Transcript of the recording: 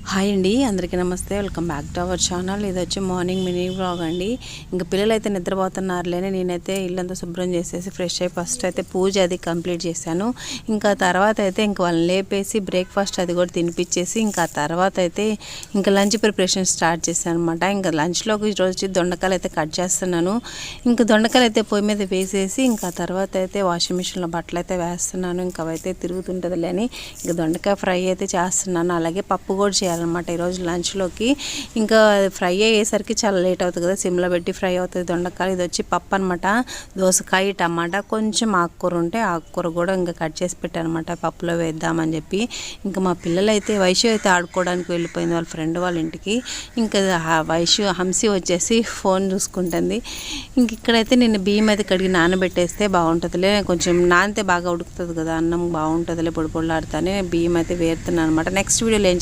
Hi అండి, అందరికీ నమస్తే. Welcome back to our channel. ఇది వచ్చి మార్నింగ్ మినీ వ్లాగ్ అండి. ఇంకా పిల్లలైతే నిద్రపోతున్నారులేని నేనైతే ఇల్లంతా శుభ్రం చేసేసి ఫ్రెష్ అయ్యి ఫస్ట్ అయితే పూజ అది కంప్లీట్ చేశాను. ఇంకా తర్వాత అయితే ఇంక వాళ్ళని లేపేసి బ్రేక్ఫాస్ట్ అది కూడా తినిపించేసి ఇంకా తర్వాత అయితే ఇంకా లంచ్ ప్రిపరేషన్ స్టార్ట్ చేశాను అనమాట. ఇంకా లంచ్లోకి ఈరోజు దొండకాయలు అయితే కట్ చేస్తున్నాను. ఇంకా దొండకాయలు అయితే పొయ్యి మీద వేసేసి ఇంకా తర్వాత అయితే వాషింగ్ మిషన్లో బట్టలు అయితే వేస్తున్నాను. ఇంకా అవైతే తిరుగుతుంటుందిలే అని ఇంకా దొండకాయ ఫ్రై అయితే చేస్తున్నాను. అలాగే పప్పు కూడా చేయాలన్నమాట ఈరోజు లంచ్లోకి. ఇంకా ఫ్రై అయ్యేసరికి చాలా లేట్ అవుతుంది కదా, సిమ్లో పెట్టి ఫ్రై అవుతుంది దొండకాయలు. ఇది వచ్చి పప్పు అనమాట, దోసకాయ టమాటా కొంచెం ఆకుకూర ఉంటే ఆకుకూర కూడా ఇంకా కట్ చేసి పెట్టానమాట పప్పులో వేద్దామని చెప్పి. ఇంకా మా పిల్లలు అయితే వైషు అయితే ఆడుకోవడానికి వెళ్ళిపోయింది వాళ్ళ ఫ్రెండ్ వాళ్ళ ఇంటికి. ఇంకా వైషు హంసి వచ్చేసి ఫోన్ చూసుకుంటుంది. ఇంక ఇక్కడైతే నేను బియ్యం అయితే కడిగి నానబెట్టేస్తే బాగుంటుందిలే, కొంచెం నానితే బాగా ఉడుకుతుంది కదా అన్నం, బాగుంటుందిలే పొడి పొడిలాడుతానే బియ్యం అయితే వేరుతున్నాను అనమాట. నెక్స్ట్ వీడియోలో ఏం